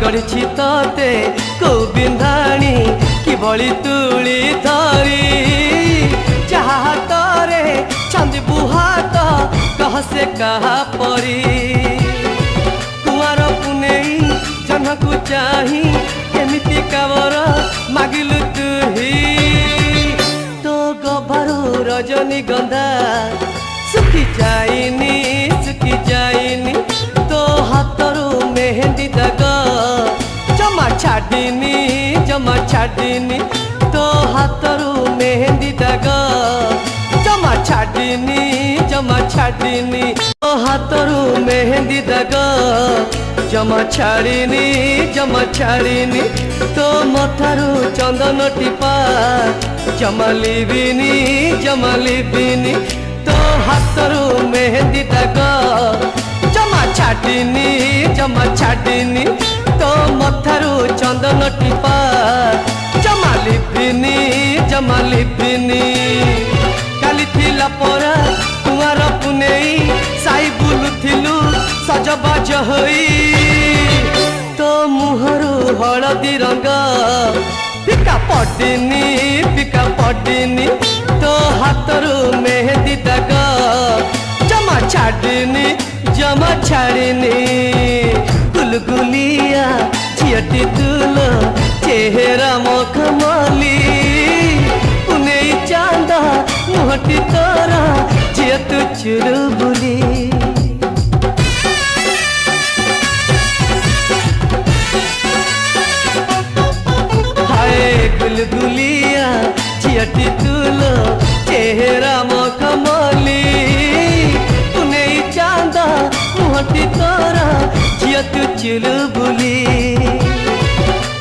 गढ़ी ते को बिंधाणी कि भली तुली धरी जहा हाथरे छंद बुहात कह से कहा परी कुआर पुनेई जनकु चाही एमिति कावर मागिलु तुही तो गभारू रजनी गंधा सुखी जाइनी तो हाथरू मेहंदी दाग जमा छाड़ीनी तो हाथरू मेहंदी दाग जमा छाड़ीनी तो हाथरू मेहंदी दाग जमा छाड़ीनी तो मथारू चंदन टीपा जमा लिबिनी तो हाथरू मेहंदी दाग जमा छाड़ीनी तो मथारू चंदन टीपा जमा लिबिनी काली थिला परा कुआर पुनेई साई बुलुथिलु सजबाज होई तो मुहरु हलदी रंग फिका पड़ीनी तो हाथरू मेहंदी दाग जमा छाड़ीनी गुलगुलिया झियटी तुल चेहरा मखमली पुनेई चांदा मुहटी तोरा झिय तू चुलबुली गुलगुलिया झियटी तुल चेहरा मखमली पुनेई चांदा मुहटी तोरा झिय तू चुलबुली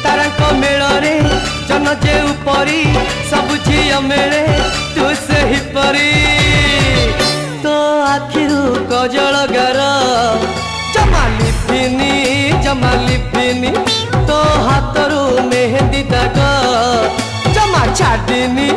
तारा मेଳରେ जन जे उपरी सब झिय मेले तू सही परी तो आखिरू कजल गार जमा लिबिनी तो हाथरू मेहंदी दाग जमा छाड़ीनी